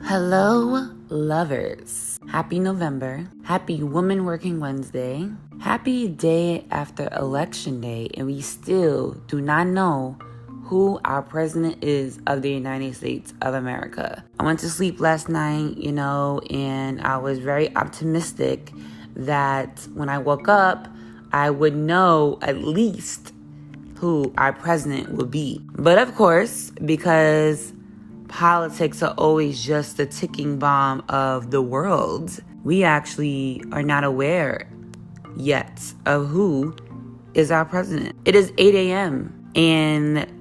Hello, lovers. Happy November. Happy Women Working Wednesday. Happy day after Election Day, and we still do not know who our president is of the United States of America. I went to sleep last night, and I was very optimistic that when I woke up, I would know at least who our president would be. But of course, because politics are always just the ticking bomb of the world, we actually are not aware yet of who is our president. It is 8 a.m. and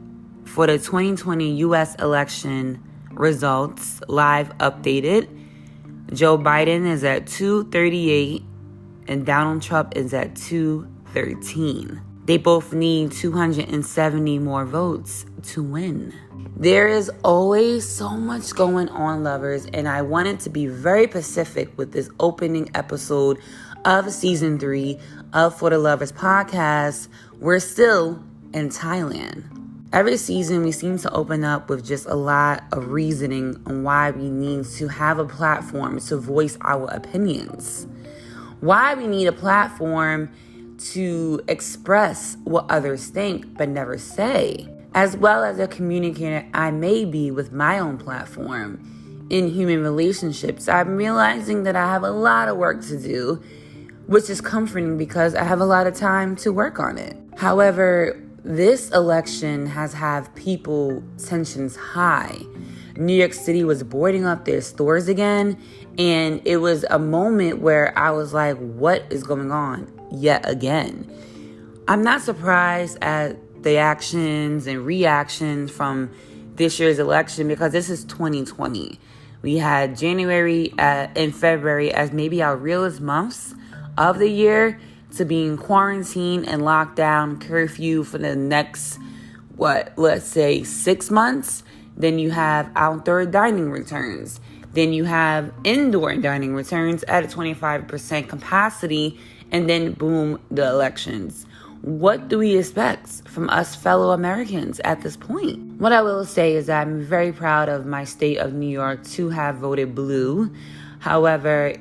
for the 2020 U.S. election results, live updated, Joe Biden is at 238 and Donald Trump is at 213. They both need 270 more votes to win. There is always so much going on, lovers, and I wanted to be very specific with this opening episode of season 3 of For the Lovers podcast. We're still in Thailand. Every season, we seem to open up with just a lot of reasoning on why we need to have a platform to voice our opinions. Why we need a platform to express what others think but never say. As well as a communicator I may be with my own platform in human relationships, I'm realizing that I have a lot of work to do, which is comforting because I have a lot of time to work on it. However, this election has had people tensions high. New York City was boarding up their stores again, and it was a moment where I was like, what is going on yet again? I'm not surprised at the actions and reactions from this year's election because this is 2020. We had January and February as maybe our realest months of the year to being quarantined and lockdown curfew for the next, let's say 6 months. Then you have outdoor dining returns. Then you have indoor dining returns at a 25% capacity. And then boom, the elections. What do we expect from us fellow Americans at this point? What I will say is that I'm very proud of my state of New York to have voted blue. However, it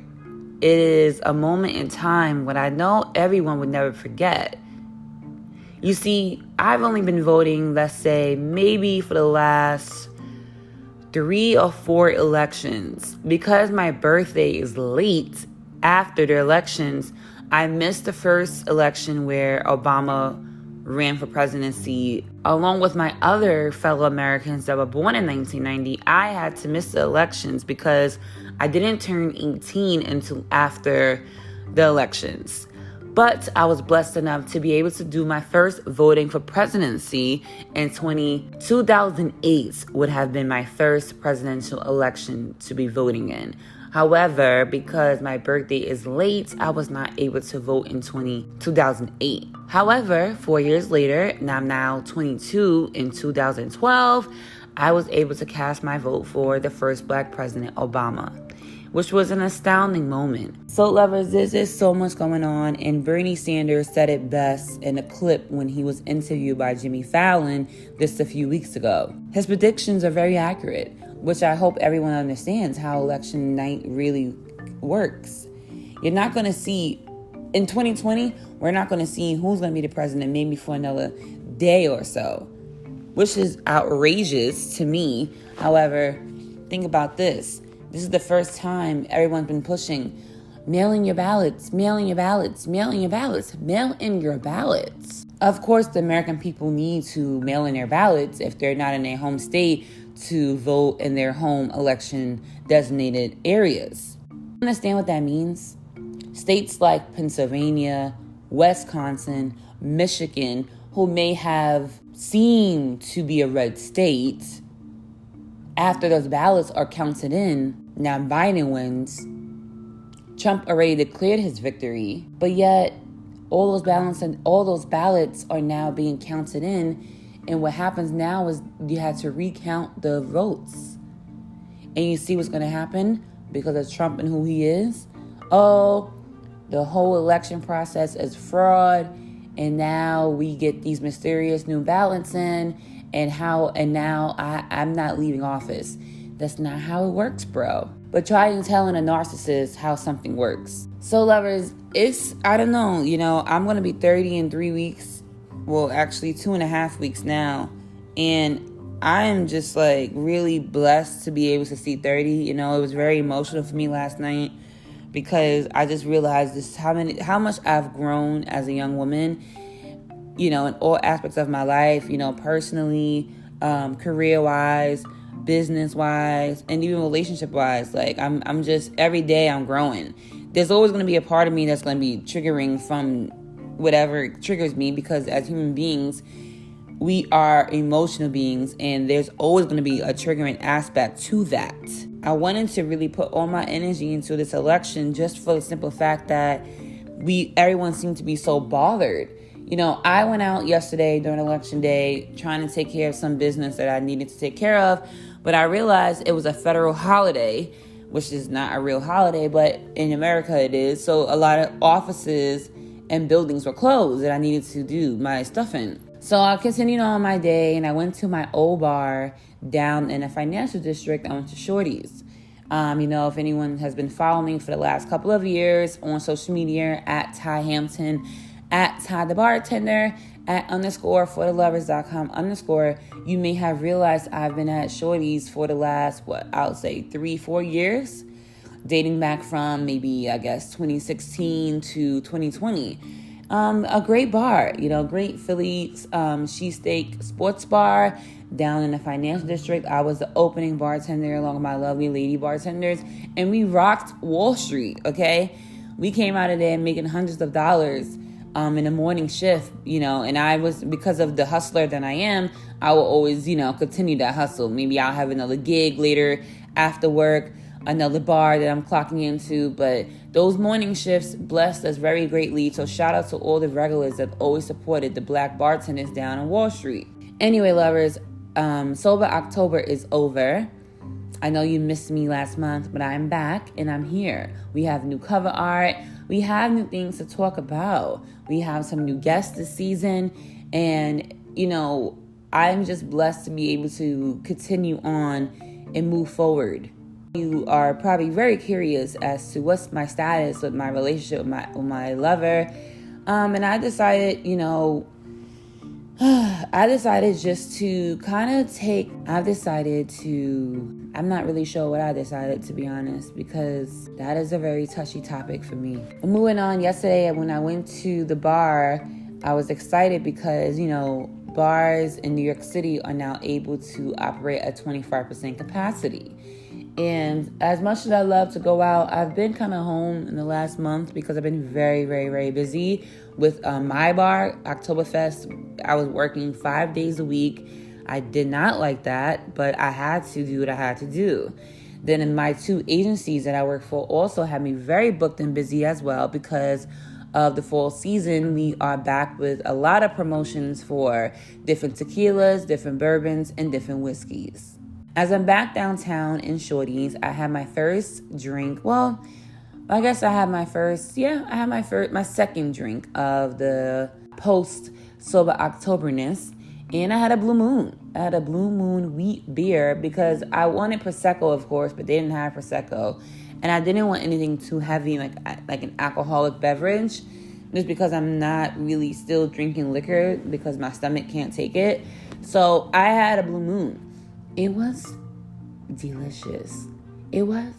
is a moment in time when I know everyone would never forget. You see, I've only been voting, let's say, maybe for the last 3 or 4 elections. Because my birthday is late after the elections, I missed the first election where Obama ran for presidency. Along with my other fellow Americans that were born in 1990, I had to miss the elections because I didn't turn 18 until after the elections. But I was blessed enough to be able to do my first voting for presidency in 2008 would have been my first presidential election to be voting in. However, because my birthday is late, I was not able to vote in 2008. However, 4 years later, and I'm now 22 in 2012, I was able to cast my vote for the first Black president, Obama, which was an astounding moment. So, lovers, there's just so much going on, and Bernie Sanders said it best in a clip when he was interviewed by Jimmy Fallon just a few weeks ago. His predictions are very accurate, which I hope everyone understands how election night really works. You're not going to see, in 2020, we're not going to see who's going to be the president maybe for another day or so, which is outrageous to me. However, think about this. This is the first time everyone's been pushing, mail in your ballots, mail in your ballots, mail in your ballots, mail in your ballots. Of course, the American people need to mail in their ballots if they're not in their home state to vote in their home election designated areas. Understand what that means? States like Pennsylvania, Wisconsin, Michigan, who may have seemed to be a red state, after those ballots are counted in, now Biden wins. Trump already declared his victory, but yet all those ballots are now being counted in. And what happens now is you have to recount the votes. And you see what's going to happen because of Trump and who he is. Oh, the whole election process is fraud. And now we get these mysterious new ballots in. and now I'm not leaving office. That's not how it works, bro. But trying telling a narcissist how something works. So lovers, I don't know, I'm going to be 30 in 3 weeks. Well, actually 2.5 weeks now. And I am just like really blessed to be able to see 30. It was very emotional for me last night because I just realized how much I've grown as a young woman, in all aspects of my life, personally, career-wise, business-wise, and even relationship-wise. Like I'm just, every day I'm growing. There's always going to be a part of me that's going to be triggering from whatever triggers me, because as human beings, we are emotional beings, and there's always going to be a triggering aspect to that. I wanted to really put all my energy into this election just for the simple fact that everyone seemed to be so bothered. I went out yesterday during election day trying to take care of some business that I needed to take care of, but I realized it was a federal holiday, which is not a real holiday, but in America it is. So a lot of offices and buildings were closed that I needed to do my stuff in. So I continued on my day, and I went to my old bar down in a financial district. I went to Shorty's. If anyone has been following me for the last couple of years on social media, at Ty Hampton, at Ty the Bartender, at _forthelovers.com_, you may have realized I've been at Shorty's for the last, I would say 3-4 years, dating back from maybe, 2016 to 2020. A great bar, great Philly cheesesteak sports bar down in the financial district. I was the opening bartender along with my lovely lady bartenders, and we rocked Wall Street, okay? We came out of there making hundreds of dollars in the morning shift, and I was, because of the hustler that I am, I will always, continue that hustle. Maybe I'll have another gig later after work, another bar that I'm clocking into, but those morning shifts blessed us very greatly. So shout out to all the regulars that always supported the black bartenders down on Wall Street. Anyway, lovers, Sober October is over. I know you missed me last month, but I'm back and I'm here. We have new cover art. We have new things to talk about. We have some new guests this season, and I'm just blessed to be able to continue on and move forward. You are probably very curious as to what's my status with my relationship with my lover. And I decided, just to I'm not really sure what I decided, to be honest, because that is a very touchy topic for me. Moving on, yesterday when I went to the bar, I was excited because, bars in New York City are now able to operate at 25% capacity. And as much as I love to go out, I've been kind of home in the last month because I've been very, very, very busy with my bar, Oktoberfest. I was working 5 days a week. I did not like that, but I had to do what I had to do. Then in my 2 agencies that I work for also had me very booked and busy as well because of the fall season. We are back with a lot of promotions for different tequilas, different bourbons, and different whiskeys. As I'm back downtown in Shorty's, I had my first drink. Well, I guess I had my second drink of the post-sober Octoberness. And I had a Blue Moon. I had a Blue Moon wheat beer because I wanted Prosecco, of course, but they didn't have Prosecco. And I didn't want anything too heavy, like an alcoholic beverage, just because I'm not really still drinking liquor because my stomach can't take it. So I had a Blue Moon. It was delicious. It was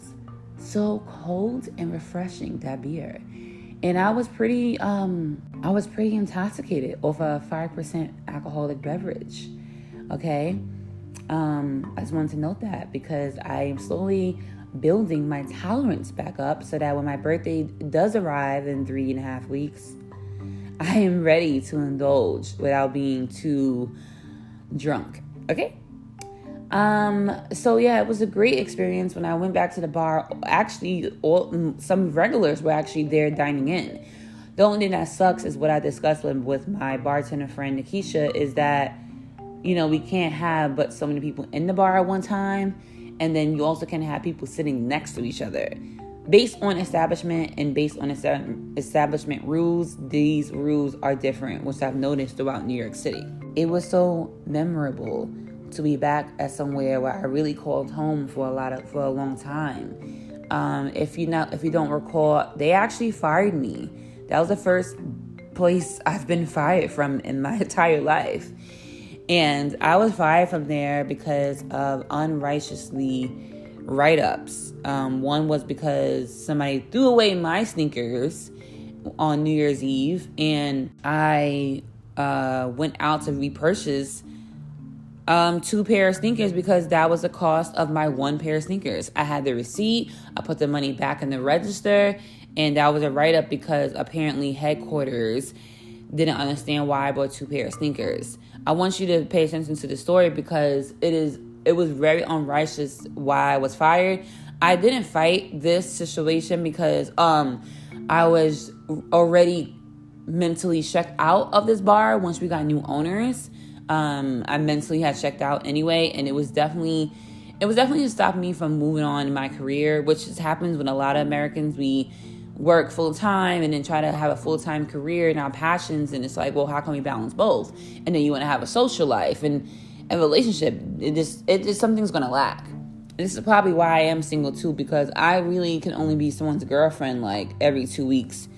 so cold and refreshing, that beer. And I was pretty intoxicated off a 5% alcoholic beverage. Okay? I just wanted to note that because I am slowly building my tolerance back up so that when my birthday does arrive in 3.5 weeks, I am ready to indulge without being too drunk. Okay? So yeah, it was a great experience. When I went back to the bar, actually some regulars were actually there dining in. The only thing that sucks is what I discussed with my bartender friend Nikisha, is that, we can't have but so many people in the bar at one time, and then you also can't have people sitting next to each other. based on establishment and based on establishment rules, these rules are different, which I've noticed throughout New York City. It was so memorable to be back at somewhere where I really called home for a long time. If you don't recall, they actually fired me. That was the first place I've been fired from in my entire life. And I was fired from there because of unrighteously write-ups. One was because somebody threw away my sneakers on New Year's Eve, and I went out to repurchase 2 pair of sneakers because that was the cost of my 1 pair of sneakers. I had the receipt. I put the money back in the register, and that was a write-up because apparently headquarters didn't understand why I bought 2 pair of sneakers. I want you to pay attention to the story because it was very unrighteous why I was fired. I didn't fight this situation because I was already mentally checked out of this bar once we got new owners. I mentally had checked out anyway, and it was definitely to stop me from moving on in my career, which just happens when a lot of Americans, we work full time and then try to have a full time career and our passions, and it's like, well, how can we balance both? And then you want to have a social life and a relationship. It just something's gonna lack. And this is probably why I am single too, because I really can only be someone's girlfriend like every 2 weeks.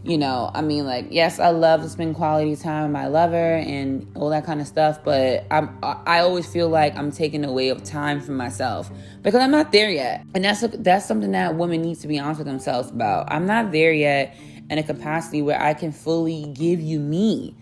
Yes, I love to spend quality time with my lover and all that kind of stuff, but I always feel like I'm taking away of time from myself because I'm not there yet. And that's something that women need to be honest with themselves about. I'm not there yet in a capacity where I can fully give you me.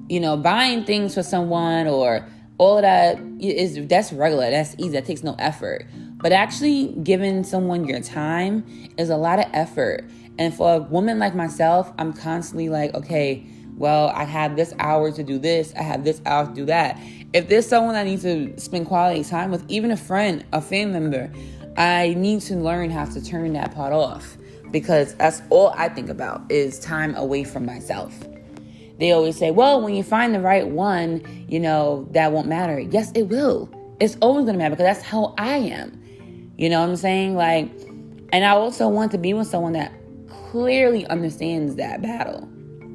Buying things for someone or all of that's regular, that's easy, that takes no effort. But actually giving someone your time is a lot of effort. And for a woman like myself, I'm constantly like, okay, well, I have this hour to do this. I have this hour to do that. If there's someone I need to spend quality time with, even a friend, a family member, I need to learn how to turn that part off, because that's all I think about is time away from myself. They always say, well, when you find the right one, that won't matter. Yes, it will. It's always going to matter because that's how I am. You know what I'm saying? And I also want to be with someone that clearly understands that battle.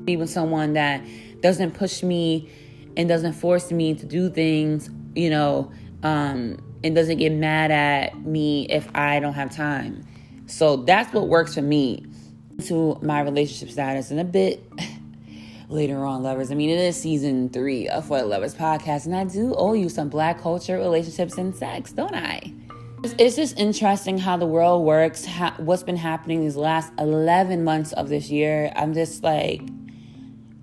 Be with someone that doesn't push me and doesn't force me to do things, and doesn't get mad at me if I don't have time. So that's what works for me. To my relationship status in a bit later on, lovers. It is season 3 of For the Lovers podcast, and I do owe you some Black culture, relationships, and sex, don't I? It's just interesting how the world works, what's been happening these last 11 months of this year. I'm just like,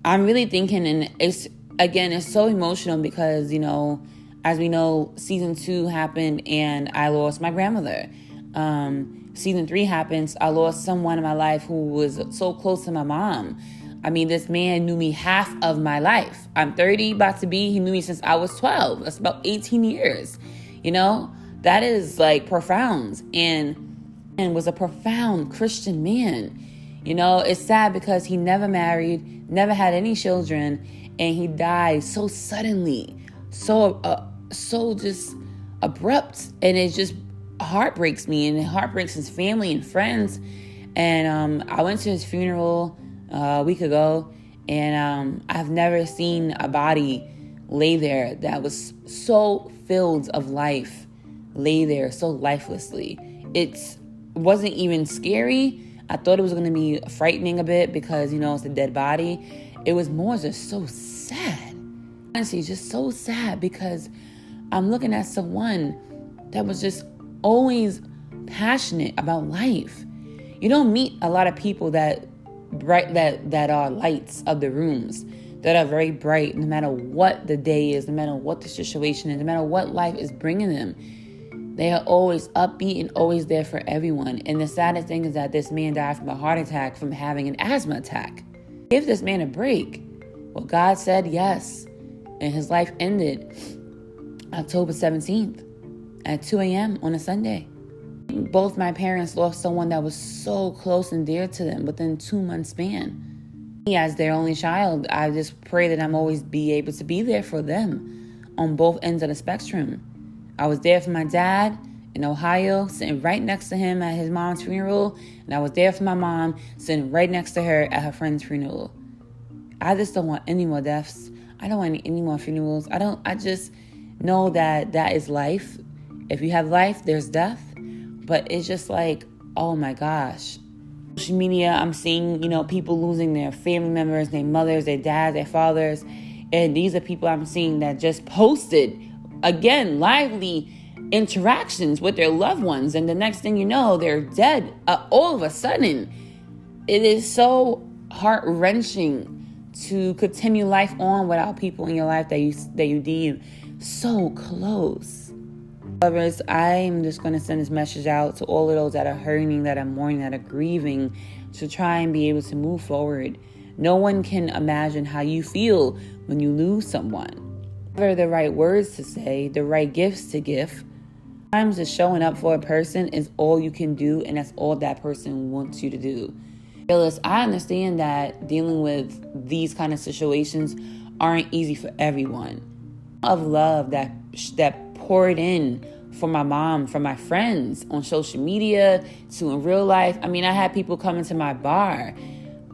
I'm really thinking, and it's so emotional because, as we know, season 2 happened and I lost my grandmother. Season 3 happens, I lost someone in my life who was so close to my mom. This man knew me half of my life. I'm 30, about to be. He knew me since I was 12. That's about 18 years, That is profound, and was a profound Christian man. It's sad because he never married, never had any children, and he died so suddenly, so just abrupt, and it just heartbreaks me, and it heartbreaks his family and friends. And I went to his funeral a week ago, and I've never seen a body lay there that was so filled of life. Lay there so lifelessly. It wasn't even scary. I thought it was going to be frightening a bit because, it's a dead body. It was more just so sad. Honestly, just so sad because I'm looking at someone that was just always passionate about life. You don't meet a lot of people that are lights of the rooms, that are very bright no matter what the day is, no matter what the situation is, no matter what life is bringing them. They are always upbeat and always there for everyone. And the saddest thing is that this man died from a heart attack from having an asthma attack. Give this man a break. Well, God said yes. And his life ended October 17th at 2 a.m. on a Sunday. Both my parents lost someone that was so close and dear to them within 2 months span. Me, as their only child, I just pray that I'm always be able to be there for them on both ends of the spectrum. I was there for my dad in Ohio, sitting right next to him at his mom's funeral. And I was there for my mom, sitting right next to her at her friend's funeral. I just don't want any more deaths. I don't want any more funerals. I just know that is life. If you have life, there's death. But it's just like, oh my gosh. Social media, I'm seeing, people losing their family members, their mothers, their dads, their fathers. And these are people I'm seeing that just posted, again, lively interactions with their loved ones. And the next thing you know, they're dead all of a sudden. It is so heart-wrenching to continue life on without people in your life that you deem so close. Lovers, I am just going to send this message out to all of those that are hurting, that are mourning, that are grieving, to try and be able to move forward. No one can imagine how you feel when you lose someone. Whatever the right words to say, the right gifts to give. Sometimes just showing up for a person is all you can do, and that's all that person wants you to do. I understand that dealing with these kind of situations aren't easy for everyone. Of love that poured in for my mom, for my friends on social media, to in real life. I mean, I had people come into my bar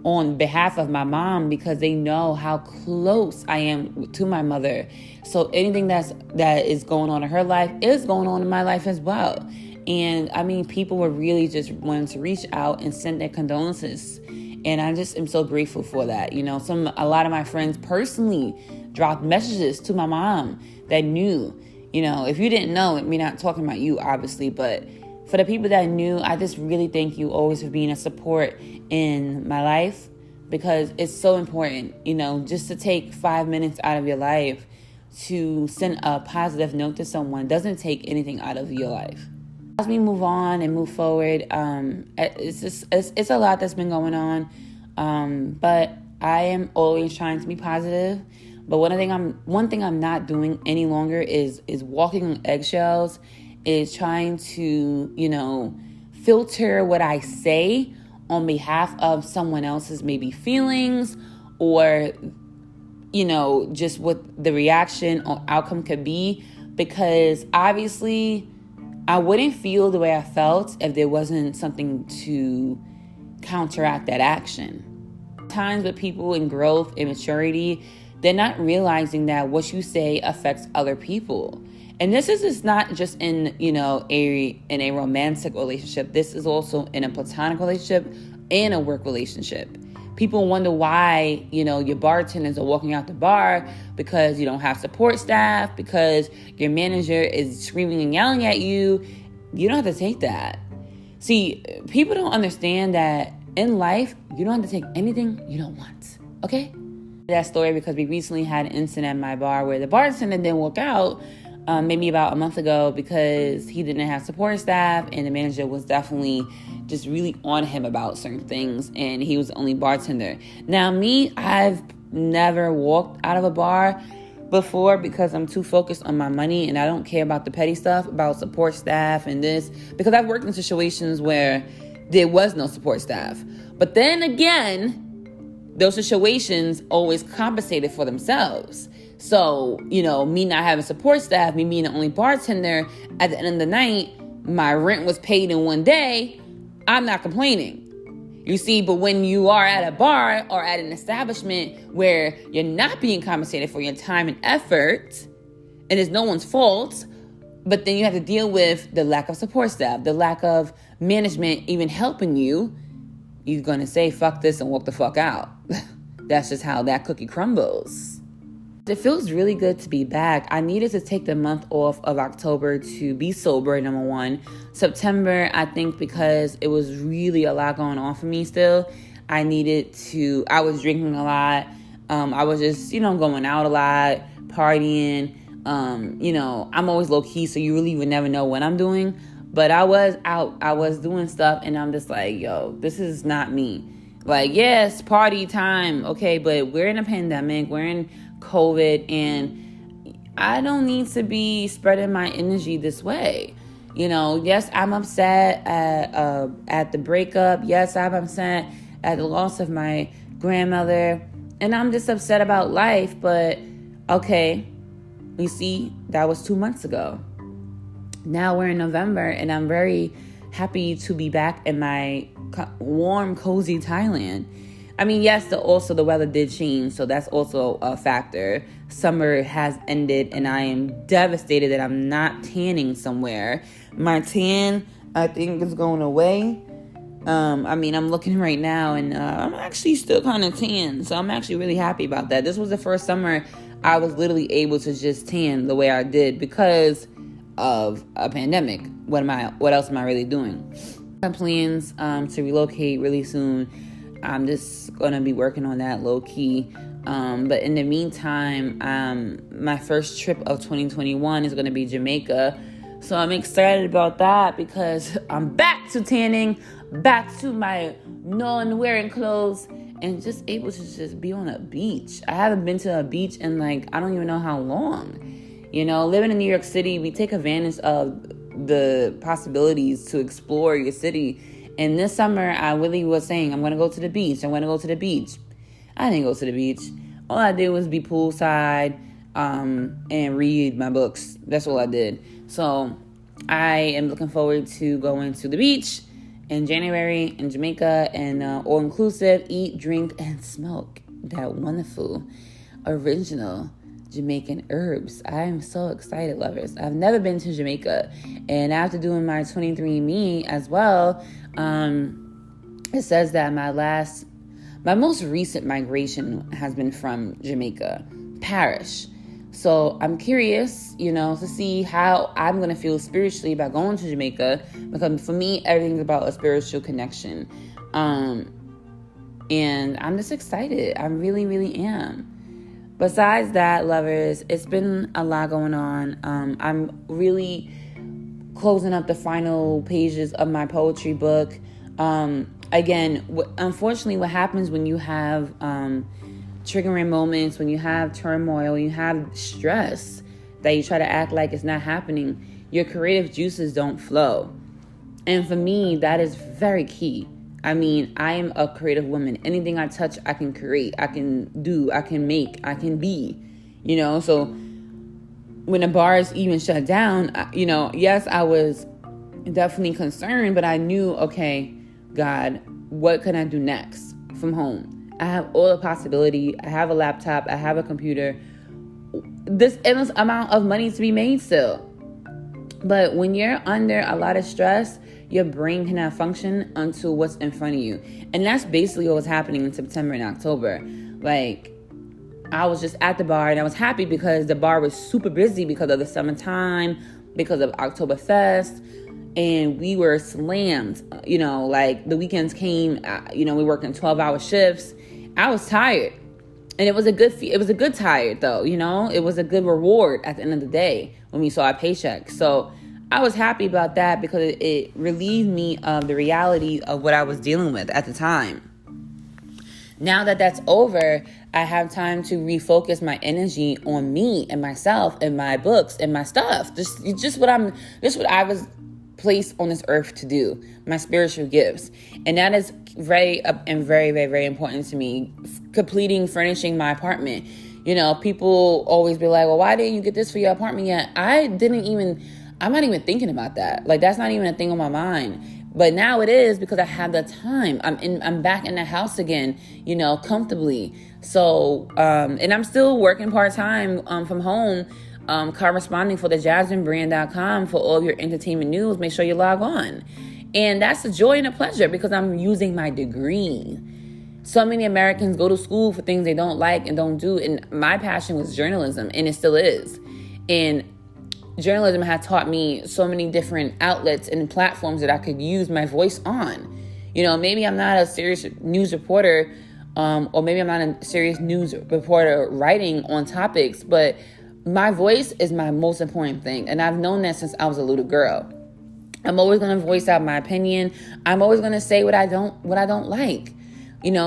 on behalf of my mom because they know how close I am to my mother. So anything that is going on in her life is going on in my life as well. And I mean, people were really just wanting to reach out and send their condolences. And I just am so grateful for that. A lot of my friends personally dropped messages to my mom that knew. If you didn't know, me not talking about you, obviously, but for the people that knew, I just really thank you always for being a support in my life, because it's so important, just to take 5 minutes out of your life to send a positive note to someone doesn't take anything out of your life. As we move on and move forward, it's a lot that's been going on, but I am always trying to be positive. But one thing I'm not doing any longer is walking on eggshells, is trying to filter what I say on behalf of someone else's maybe feelings, or just what the reaction or outcome could be, because obviously I wouldn't feel the way I felt if there wasn't something to counteract that action. Times with people in growth and maturity, they're not realizing that what you say affects other people. And this is not just in a romantic relationship. This is also in a platonic relationship and a work relationship. People wonder why, your bartenders are walking out the bar because you don't have support staff, because your manager is screaming and yelling at you. You don't have to take that. See, people don't understand that in life, you don't have to take anything you don't want, okay? That story because we recently had an incident at my bar where the bartender didn't walk out maybe about a month ago because he didn't have support staff, and the manager was definitely just really on him about certain things, and he was the only bartender. Now me, I've never walked out of a bar before because I'm too focused on my money and I don't care about the petty stuff, about support staff and this, because I've worked in situations where there was no support staff. But then again, those situations always compensated for themselves. So, me not having support staff, me being the only bartender, at the end of the night, my rent was paid in one day, I'm not complaining. You see, but when you are at a bar or at an establishment where you're not being compensated for your time and effort, and it's no one's fault, but then you have to deal with the lack of support staff, the lack of management even helping you, you're going to say, fuck this and walk the fuck out. That's just how that cookie crumbles. It feels really good to be back. I needed to take the month off of October to be sober, number one. September, I think because it was really a lot going on for me still. I was drinking a lot. I was just, going out a lot, partying. I'm always low key, so you really would never know what I'm doing. But I was out. I was doing stuff, and I'm just like, yo, this is not me. Like, yes, party time. Okay, but we're in a pandemic. We're in COVID, and I don't need to be spreading my energy this way. Yes, I'm upset at the breakup. Yes, I'm upset at the loss of my grandmother, and I'm just upset about life. But okay, you see, that was 2 months ago. now we're in November, and I'm very happy to be back in my warm, cozy Thailand. I mean, yes, also the weather did change, so that's also a factor. Summer has ended, and I am devastated that I'm not tanning somewhere. My tan, I think, is going away. I'm looking right now, and I'm actually still kind of tan, so I'm actually really happy about that. This was the first summer I was literally able to just tan the way I did because of a pandemic. What else am I really doing? I have plans to relocate really soon. I'm just gonna be working on that low key. But in the meantime, my first trip of 2021 is gonna be Jamaica. So I'm excited about that because I'm back to tanning, back to my non-wearing clothes, and just able to just be on a beach. I haven't been to a beach in I don't even know how long. Living in New York City, we take advantage of the possibilities to explore your city. And this summer, I really was saying, I'm going to go to the beach. I'm going to go to the beach. I didn't go to the beach. All I did was be poolside and read my books. That's all I did. So I am looking forward to going to the beach in January in Jamaica and all-inclusive, eat, drink, and smoke that wonderful, original Jamaican herbs. I am so excited, lovers. I've never been to Jamaica. And after doing my 23andMe as well, it says that my most recent migration has been from Jamaica Parish. So I'm curious, to see how I'm going to feel spiritually about going to Jamaica, because for me, everything's about a spiritual connection. And I'm just excited. I really, really am. Besides that, lovers, it's been a lot going on. I'm really closing up the final pages of my poetry book. Again, unfortunately, what happens when you have triggering moments, when you have turmoil, when you have stress that you try to act like it's not happening, your creative juices don't flow. And for me, that is very key. I am a creative woman. Anything I touch, I can create, I can do, I can make, I can be, So when the bars even shut down, yes, I was definitely concerned, but I knew, okay, God, what can I do next from home? I have all the possibility. I have a laptop. I have a computer. This endless amount of money to be made still. But when you're under a lot of stress, your brain cannot function until what's in front of you. And that's basically what was happening in September and October. I was just at the bar, and I was happy because the bar was super busy because of the summertime, because of Oktoberfest, and we were slammed. The weekends came, we worked in 12-hour shifts. I was tired. And it was a good tired though, it was a good reward at the end of the day when we saw our paycheck. So I was happy about that because it relieved me of the reality of what I was dealing with at the time. Now that that's over, I have time to refocus my energy on me and myself and my books and my stuff. Just what I was placed on this earth to do, my spiritual gifts. And that is very very, very important to me. Furnishing my apartment. People always be like, well, why didn't you get this for your apartment yet? I'm not even thinking about that. That's not even a thing on my mind. But now it is because I have the time. I'm back in the house again, comfortably. So, and I'm still working part-time from home, corresponding for the JasmineBrand.com for all of your entertainment news. Make sure you log on. And that's a joy and a pleasure because I'm using my degree. So many Americans go to school for things they don't like and don't do. And my passion was journalism, and it still is. And journalism has taught me so many different outlets and platforms that I could use my voice on. Maybe I'm not a serious news reporter, or maybe I'm not a serious news reporter writing on topics, but my voice is my most important thing. And I've known that since I was a little girl. I'm always going to voice out my opinion. I'm always going to say what I don't like.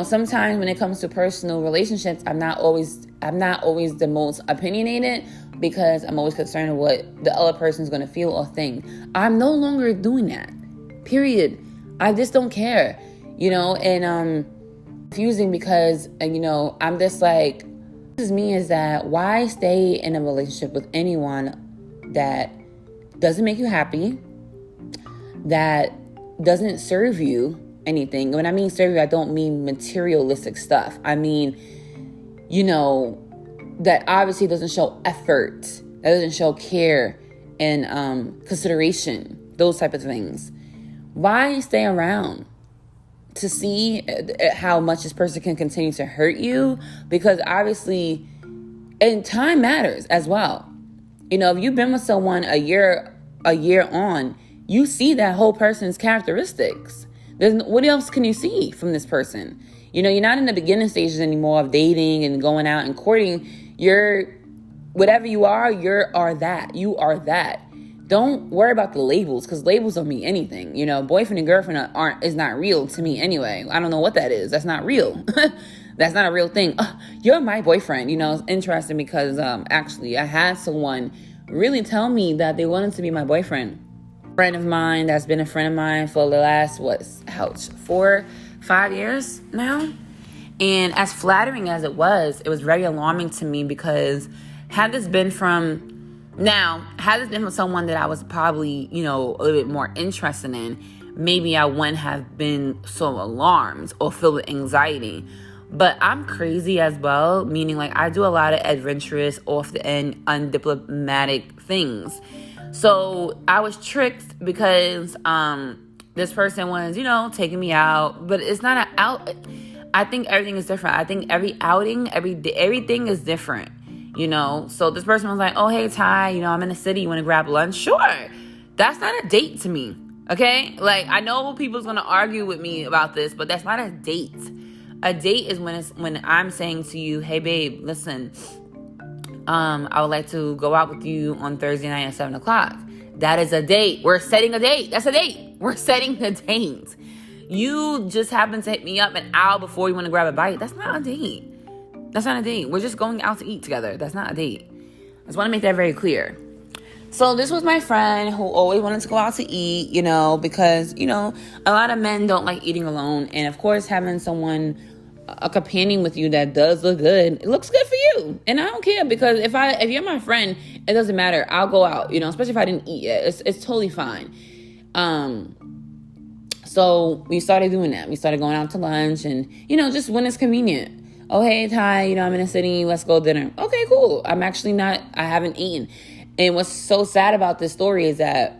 Sometimes when it comes to personal relationships, I'm not always the most opinionated because I'm always concerned with what the other person's going to feel or think. I'm no longer doing that. Period. I just don't care. And confusing because I'm just like, this is me, is that why stay in a relationship with anyone that doesn't make you happy, that doesn't serve you anything. When I mean serve you, I don't mean materialistic stuff. I mean, that obviously doesn't show effort, that doesn't show care and consideration, those type of things. Why stay around? To see how much this person can continue to hurt you? Because obviously, and time matters as well. If you've been with someone a year on, you see that whole person's characteristics. What else can you see from this person? You're not in the beginning stages anymore of dating and going out and courting. You're whatever you are, you are that. Don't worry about the labels, because labels don't mean anything. Boyfriend and girlfriend is not real to me anyway. I don't know what that is. That's not real. That's not a real thing. You're my boyfriend. It's interesting because actually I had someone really tell me that they wanted to be my boyfriend. A friend of mine that's been a friend of mine for the last 4-5 years now. And as flattering as it was very alarming to me, because had this been from someone that I was probably, a little bit more interested in, maybe I wouldn't have been so alarmed or filled with anxiety. But I'm crazy as well, meaning like I do a lot of adventurous, off the end, undiplomatic things. So I was tricked because this person was, taking me out. But it's not an out. I think everything is different. I think every outing, everything is different. So this person was like, oh, hey, Ty, I'm in the city. You want to grab lunch? Sure. That's not a date to me. Okay. Like, I know people's going to argue with me about this, but that's not a date. A date is when I'm saying to you, hey, babe, listen, I would like to go out with you on Thursday night at 7:00. That is a date. We're setting a date. That's a date. We're setting a date. You just happen to hit me up an hour before you want to grab a bite. That's not a date. That's not a date. We're just going out to eat together. That's not a date. I just want to make that very clear. So this was my friend who always wanted to go out to eat, because, a lot of men don't like eating alone. And of course, having someone, a companion with you that does look good, it looks good for you. And I don't care, because if you're my friend, it doesn't matter. I'll go out, especially if I didn't eat yet. It's totally fine. So we started doing that. We started going out to lunch and, just when it's convenient. Oh, hey, Ty, I'm in the city. Let's go dinner. Okay, cool. I haven't eaten. And what's so sad about this story is that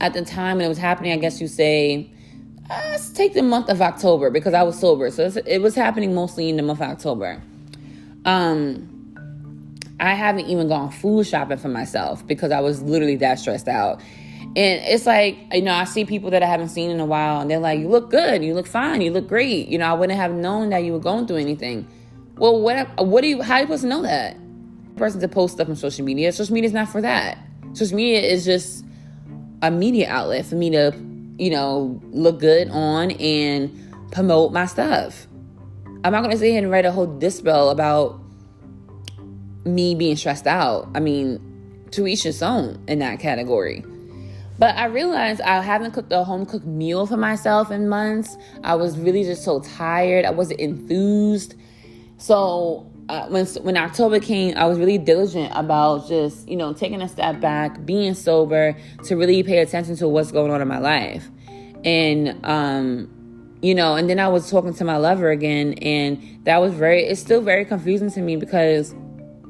at the time when it was happening, I guess you say, let's take the month of October, because I was sober. So it was happening mostly in the month of October. I haven't even gone food shopping for myself because I was literally that stressed out. And it's like, I see people that I haven't seen in a while, and they're like, you look good, you look fine, you look great. I wouldn't have known that you were going through anything. Well, how are you supposed to know that? A person to post stuff on social media. Social media is not for that. Social media is just a media outlet for me to, look good on and promote my stuff. I'm not going to sit here and write a whole dispel about me being stressed out. I mean, to each his own in that category. But I realized I haven't cooked a home-cooked meal for myself in months. I was really just so tired. I wasn't enthused. So when October came, I was really diligent about just, taking a step back, being sober, to really pay attention to what's going on in my life. And, and then I was talking to my lover again, and it's still very confusing to me, because I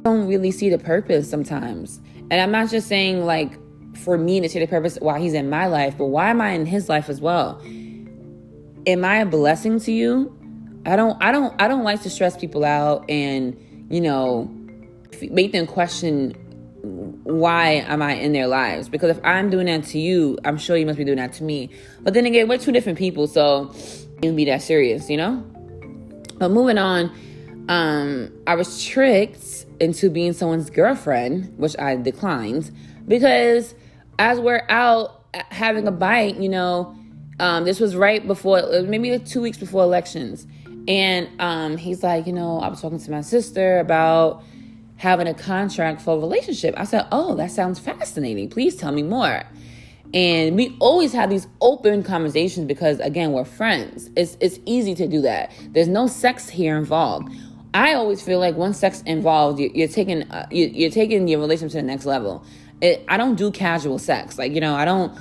don't really see the purpose sometimes. And I'm not just saying like for me to see the purpose why he's in my life, but why am I in his life as well? Am I a blessing to you? I don't like to stress people out and, make them question why am I in their lives? Because if I'm doing that to you, I'm sure you must be doing that to me. But then again, we're two different people, so it wouldn't be that serious, But moving on, I was tricked into being someone's girlfriend, which I declined, because as we're out having a bite, this was right before, maybe 2 weeks before elections. And he's like, I was talking to my sister about having a contract for a relationship. I said, oh, that sounds fascinating. Please tell me more. And we always have these open conversations because, again, we're friends. It's easy to do that. There's no sex here involved. I always feel like once sex involved, you're taking your relationship to the next level. I don't do casual sex. Like, I don't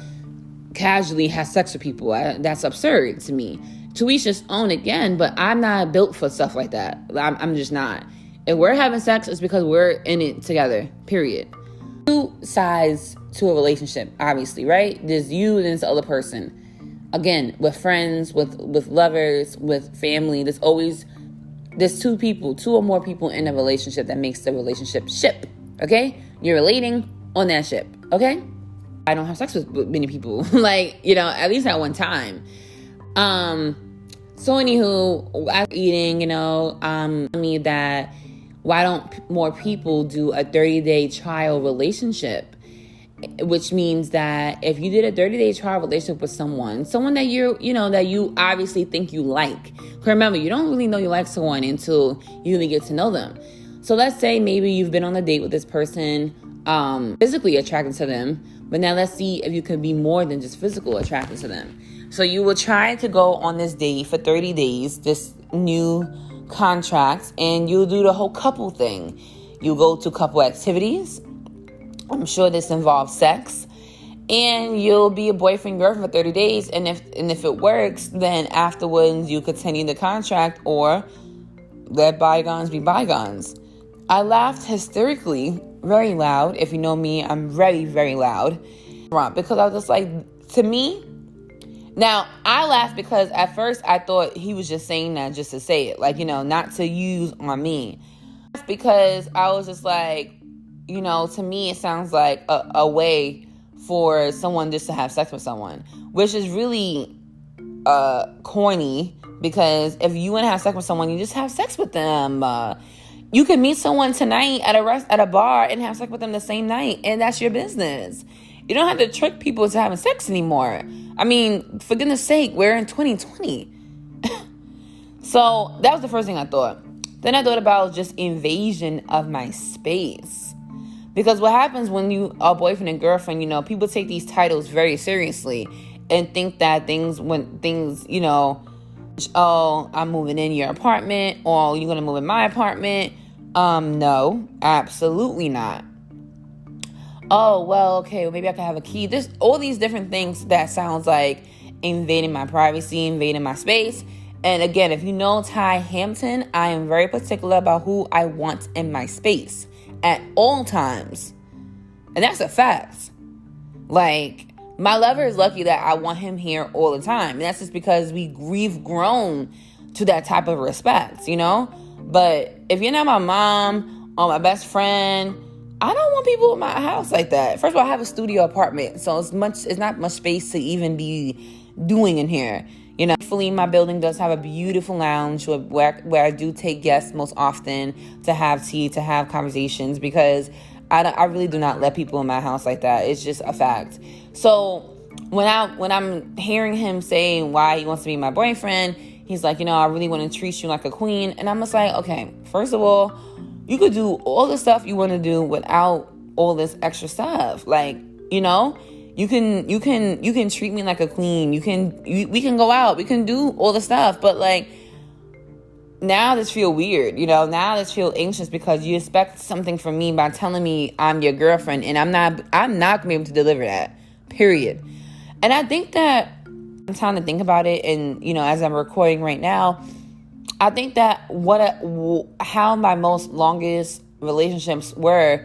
casually have sex with people. That's absurd to me. To each his own again, but I'm not built for stuff like that. I'm just not. If we're having sex, it's because we're in it together, period. Two sides to a relationship, obviously, right? There's you and there's the other person. Again, with friends, with lovers, with family, there's two people, two or more people in a relationship that makes the relationship ship, okay? You're relating on that ship, okay? I don't have sex with many people, like, at least at one time. So anywho, after eating, me that why don't more people do a 30-day trial relationship? Which means that if you did a 30-day trial relationship with someone that that you obviously think you like. Because remember, you don't really know you like someone until you really get to know them. So let's say maybe you've been on a date with this person, physically attracted to them, but now let's see if you can be more than just physical attracted to them. So you will try to go on this date for 30 days, this new contract, and you'll do the whole couple thing. You'll go to couple activities. I'm sure this involves sex. And you'll be a boyfriend, girlfriend for 30 days. And if it works, then afterwards you continue the contract or let bygones be bygones. I laughed hysterically, very loud. If you know me, I'm very, very loud. Because I was just like, to me, now I laughed because at first I thought he was just saying that just to say it. Like, not to use on me. Because I was just like, to me it sounds like a way for someone just to have sex with someone, which is really corny, because if you want to have sex with someone, you just have sex with them. You can meet someone tonight at a bar and have sex with them the same night, and that's your business. You don't have to trick people to having sex anymore. I mean, for goodness sake, we're in 2020. So that was the first thing I thought. Then I thought about just invasion of my space. Because what happens when you are boyfriend and girlfriend, people take these titles very seriously and think that when things, oh, I'm moving in your apartment, or you're going to move in my apartment. No, absolutely not. Oh, well, okay, well, maybe I can have a key. There's all these different things that sounds like invading my privacy, invading my space. And again, if you know Ty Hampton, I am very particular about who I want in my space at all times. And that's a fact. Like, my lover is lucky that I want him here all the time. And that's just because we've grown to that type of respect, But if you're not my mom or my best friend, I don't want people in my house like that. First of all, I have a studio apartment, so it's not much space to even be doing in here. Thankfully, my building does have a beautiful lounge where I do take guests most often to have tea, to have conversations, because I really do not let people in my house like that. It's just a fact. So when I'm hearing him saying why he wants to be my boyfriend, he's like, I really want to treat you like a queen. And I'm just like, okay, first of all, you could do all the stuff you want to do without all this extra stuff. Like, you can treat me like a queen. We can go out. We can do all the stuff. But like, now this feel weird. Now this feel anxious because you expect something from me by telling me I'm your girlfriend, and I'm not gonna be able to deliver that. Period. And I think that I'm trying to think about it, and as I'm recording right now, I think that how my most longest relationships were,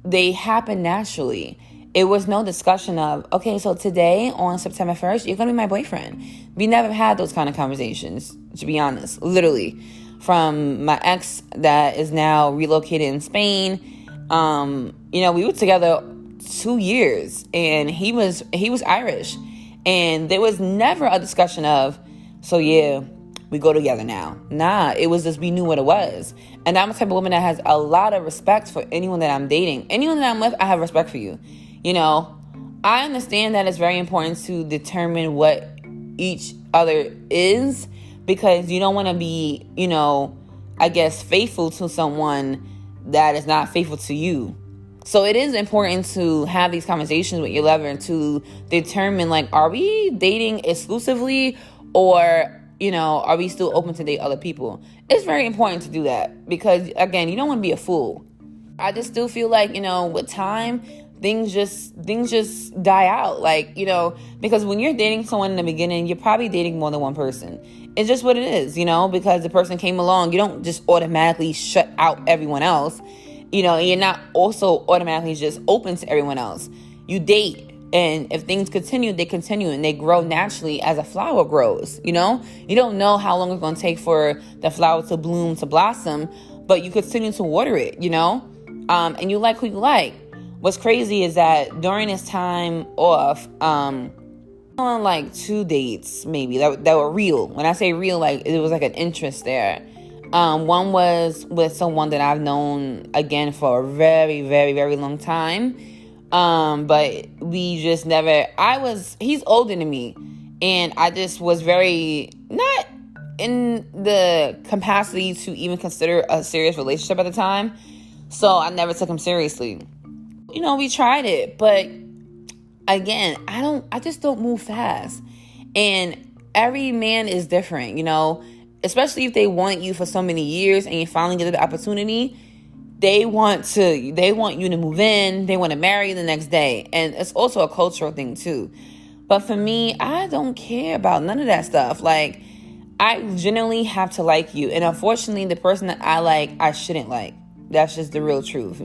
they happened naturally. It was no discussion of, okay, so today on September 1st, you're going to be my boyfriend. We never had those kind of conversations, to be honest, literally. From my ex that is now relocated in Spain, we were together 2 years, and he was Irish. And there was never a discussion of, so yeah, we go together now. Nah, it was just, we knew what it was. And I'm the type of woman that has a lot of respect for anyone that I'm dating. Anyone that I'm with, I have respect for you. I understand that it's very important to determine what each other is, because you don't want to be, faithful to someone that is not faithful to you. So it is important to have these conversations with your lover and to determine, like, are we dating exclusively, or are we still open to date other people? It's very important to do that because, again, you don't want to be a fool. I just still feel like, with time, things just die out. Like, because when you're dating someone in the beginning, you're probably dating more than one person. It's just what it is, because the person came along. You don't just automatically shut out everyone else, and you're not also automatically just open to everyone else. You date. And if things continue, they continue, and they grow naturally as a flower grows, You don't know how long it's going to take for the flower to bloom, to blossom, but you continue to water it, and you like who you like. What's crazy is that during this time off, on like 2 dates, maybe, that were real. When I say real, like, it was like an interest there. One was with someone that I've known, again, for a very, very, very long time. But we just never, he's older than me, and I just was very not in the capacity to even consider a serious relationship at the time. So I never took him seriously. We tried it, but again, I just don't move fast. And every man is different, especially if they want you for so many years and you finally get the opportunity. They want you to move in. They want to marry you the next day. And it's also a cultural thing too. But for me, I don't care about none of that stuff. Like, I genuinely have to like you. And unfortunately, the person that I like, I shouldn't like. That's just the real truth,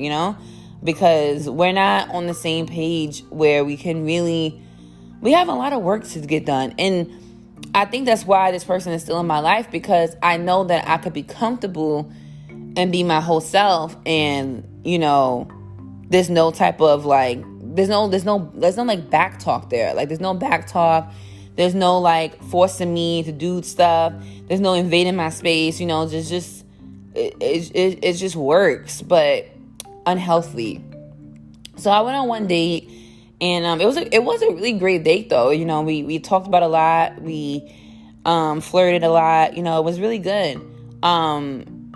because we're not on the same page where we have a lot of work to get done. And I think that's why this person is still in my life, because I know that I could be comfortable and be my whole self, and there's no type of like, there's no like back talk there. Like, there's no back talk. There's no like forcing me to do stuff. There's no invading my space. It just works, but unhealthy. So I went on one date, and it was a really great date though. We talked about a lot. We flirted a lot. It was really good.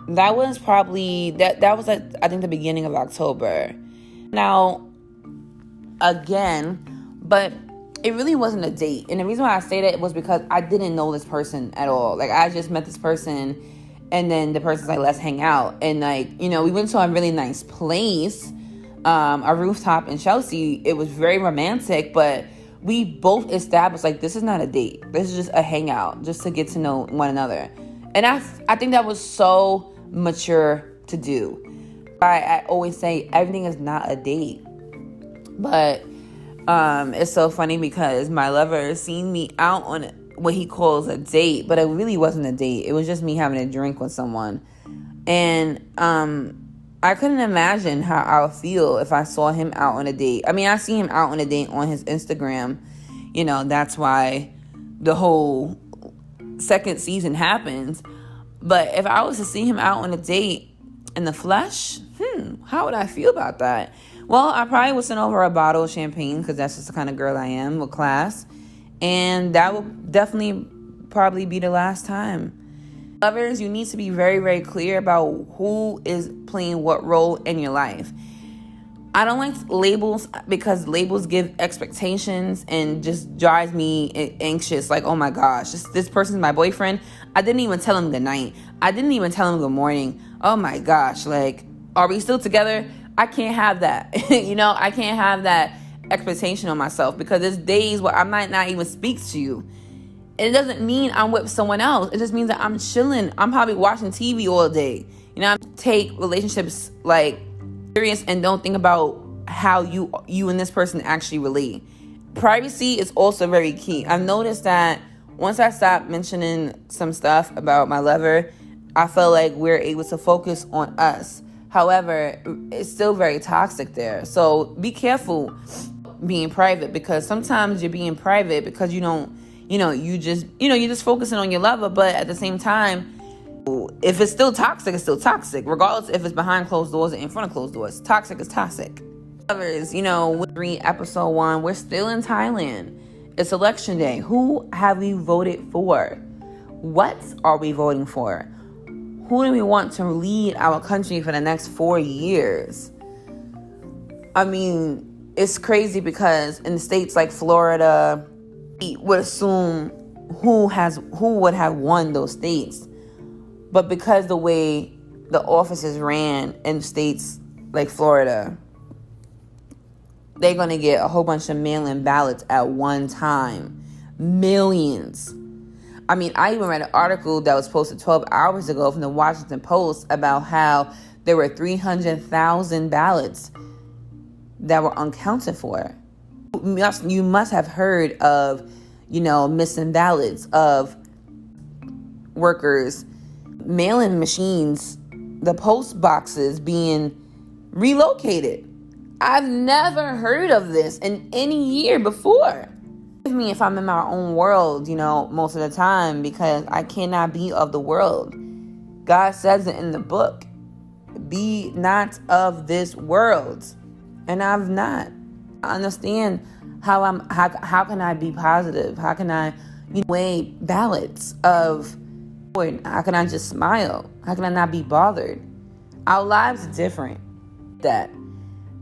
That was probably that was like, I think, the beginning of October. Now, again, but it really wasn't a date. And the reason why I say that was because I didn't know this person at all. Like, I just met this person, and then the person's like, let's hang out. And like, we went to a really nice place, a rooftop in Chelsea. It was very romantic, but we both established, like, this is not a date. This is just a hangout, just to get to know one another. And I think that was so mature to do. I always say everything is not a date. But it's so funny because my lover seen me out on what he calls a date, but it really wasn't a date. It was just me having a drink with someone. And I couldn't imagine how I would feel if I saw him out on a date. I mean, I see him out on a date on his Instagram. That's why the whole second season happens. But if I was to see him out on a date in the flesh, how would I feel about that? Well, I probably would send over a bottle of champagne, because that's just the kind of girl I am, with class. And that would definitely probably be the last time. Lovers, you need to be very, very clear about who is playing what role in your life. I don't like labels, because labels give expectations and just drives me anxious. Like, oh my gosh, this person's my boyfriend. I didn't even tell him good night. I didn't even tell him good morning. Oh my gosh, like, are we still together? I can't have that. I can't have that expectation on myself, because there's days where I might not even speak to you. It doesn't mean I'm with someone else. It just means that I'm chilling. I'm probably watching TV all day. I take relationships like serious and don't think about how you and this person actually relate. Privacy is also very key. I've noticed that once I stopped mentioning some stuff about my lover, I felt like we're able to focus on us. However, it's still very toxic there. So be careful being private, because sometimes you're being private because you're just focusing on your lover. But at the same time, if it's still toxic, it's still toxic. Regardless if it's behind closed doors or in front of closed doors. Toxic is toxic. Lovers, episode 1, we're still in Thailand. It's election day. Who have we voted for? What are we voting for? Who do we want to lead our country for the next 4 years? I mean, it's crazy because in states like Florida, we would assume who would have won those states. But because the way the offices ran in states like Florida, they're going to get a whole bunch of mail-in ballots at one time. Millions. I mean, I even read an article that was posted 12 hours ago from the Washington Post about how there were 300,000 ballots that were unaccounted for. You must have heard of, missing ballots, of workers, mail-in machines, the post boxes being relocated. I've never heard of this in any year before. Forgive me if I'm in my own world, most of the time, because I cannot be of the world. God says it in the book, be not of this world. And I've not. I understand how can I be positive? How can I weigh ballots of, how can I just smile? How can I not be bothered? Our lives are different. That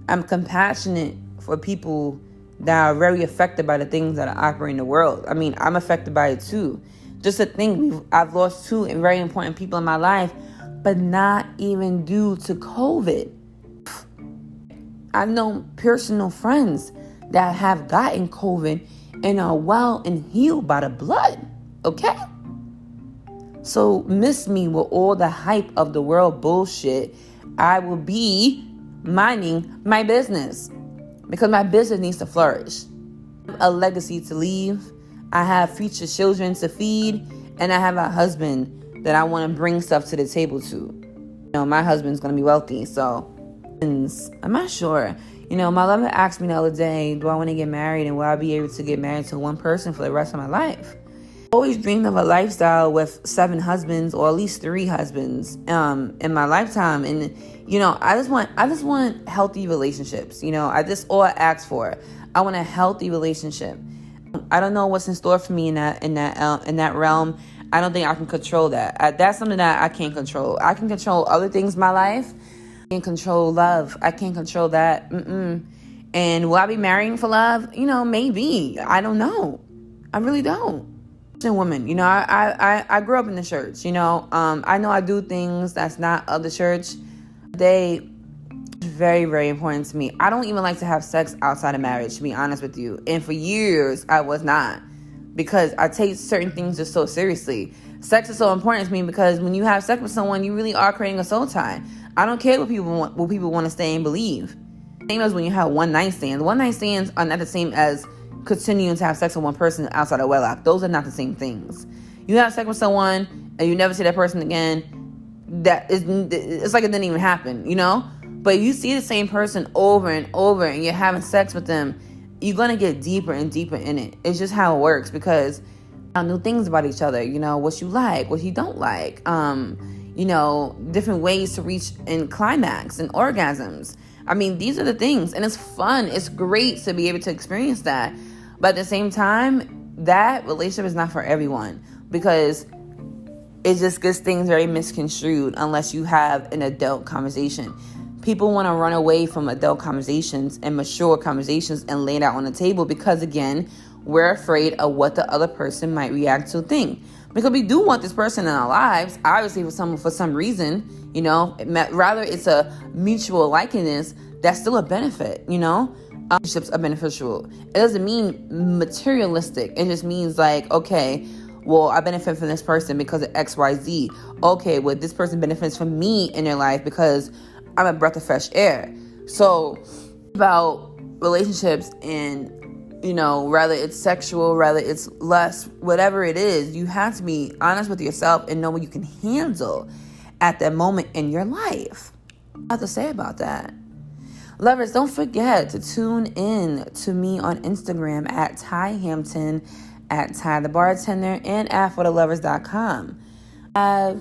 I'm compassionate for people that are very affected by the things that are operating in the world. I mean, I'm affected by it too. Just to think, I've lost two very important people in my life, but not even due to COVID. I know personal friends that have gotten COVID and are well and healed by the blood. Okay? So miss me with all the hype of the world bullshit. I will be minding my business because my business needs to flourish. I have a legacy to leave. I have future children to feed, and I have a husband that I want to bring stuff to the table to. My husband's going to be wealthy, so I'm not sure. My lover asked me the other day, do I want to get married, and will I be able to get married to one person for the rest of my life? I always dreamed of a lifestyle with 7 husbands, or at least 3 husbands in my lifetime. And I just want healthy relationships. That's all I ask for. I want a healthy relationship. I don't know what's in store for me in that realm. I don't think I can control that. That's something that I can't control. I can control other things in my life. I can't control love. I can't control that. And will I be marrying for love? Maybe. I don't know. I really don't. Woman, I grew up in the church. I know I do things that's not of the church. They very, very important to me. I don't even like to have sex outside of marriage, to be honest with you. And for years, I was not, because I take certain things just so seriously. Sex is so important to me because when you have sex with someone, you really are creating a soul tie. I don't care what people want to stay and believe. Same as when you have one night stands. One night stands are not the same as continuing to have sex with one person outside of wedlock. Those are not the same things. You have sex with someone and you never see that person again, it's like it didn't even happen, But you see the same person over and over and you're having sex with them, you're going to get deeper and deeper in it. It's just how it works, because I know things about each other, what you like, what you don't like, different ways to reach in climax and orgasms. I mean, these are the things, and it's fun. It's great to be able to experience that. But at the same time, that relationship is not for everyone, because it just gets things very misconstrued unless you have an adult conversation. People want to run away from adult conversations and mature conversations and lay it out on the table because, again, we're afraid of what the other person might react to think. Because we do want this person in our lives, obviously for some reason, rather it's a mutual likeness, that's still a benefit, Relationships are beneficial. It doesn't mean materialistic. It just means like, okay, well, I benefit from this person because of X, Y, Z. Okay, well, this person benefits from me in their life because I'm a breath of fresh air. So about relationships and, rather it's sexual, rather it's lust, whatever it is, you have to be honest with yourself and know what you can handle at that moment in your life. I have to say about that. Lovers, don't forget to tune in to me on Instagram at Ty Hampton, at Ty the Bartender, and at forthelovers.com. I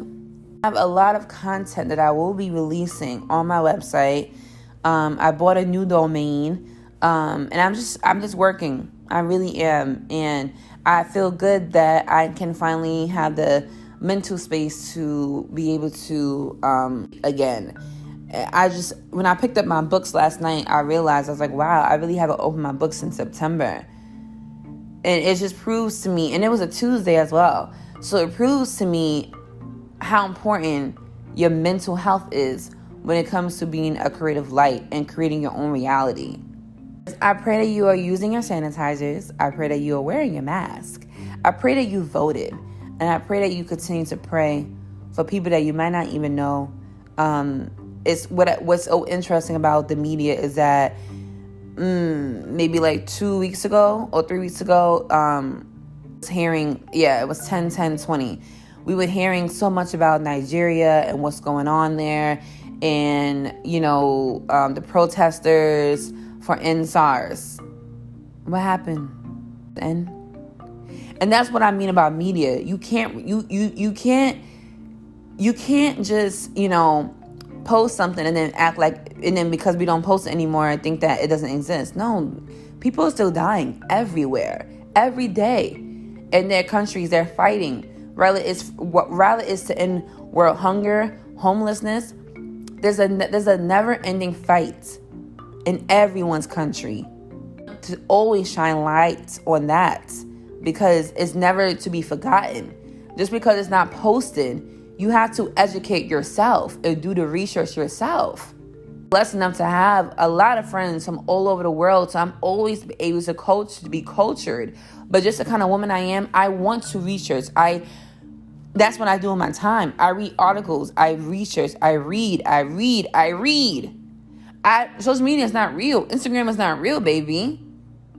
have a lot of content that I will be releasing on my website. I bought a new domain, and I'm just working. I really am, and I feel good that I can finally have the mental space to be able to again. When I picked up my books last night, I realized, I was like, wow, I really haven't opened my books in September. And it just proves to me, and it was a Tuesday as well, so it proves to me how important your mental health is when it comes to being a creative light and creating your own reality. I pray that you are using your sanitizers. I pray that you are wearing your mask. I pray that you voted. And I pray that you continue to pray for people that you might not even know. What's so interesting about the media is that maybe like 2 weeks ago or 3 weeks ago, it was 10/10/20. We were hearing so much about Nigeria and what's going on there, and the protesters for NSARS. What happened? And that's what I mean about media. You can't just post something and then act like, and then because we don't post it anymore, I think that it doesn't exist. No, people are still dying everywhere, every day, in their countries. They're fighting. Rather is to end world hunger, homelessness. There's a never-ending fight in everyone's country. To always shine light on that, because it's never to be forgotten. Just because it's not posted, you have to educate yourself and do the research yourself. Blessed enough to have a lot of friends from all over the world, so I'm always able to be cultured. But just the kind of woman I am, I want to research. That's what I do in my time. I read articles, I research, I read. Social media is not real. Instagram is not real, baby.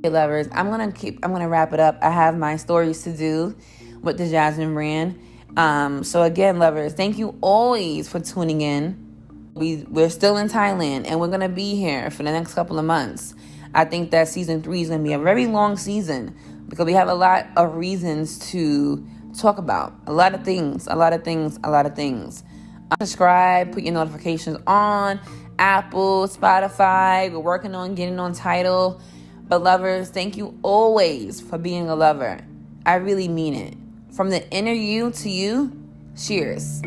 Hey, lovers, I'm gonna wrap it up. I have my stories to do with the Jasmine brand. So again, lovers, thank you always for tuning in. We're still in Thailand, and we're gonna be here for the next couple of months. I think that season 3 is gonna be a very long season, because we have a lot of reasons to talk about. A lot of things. Subscribe, put your notifications on Apple, Spotify. We're working on getting on Tidal. But lovers, thank you always for being a lover. I really mean it. From the inner you to you, cheers.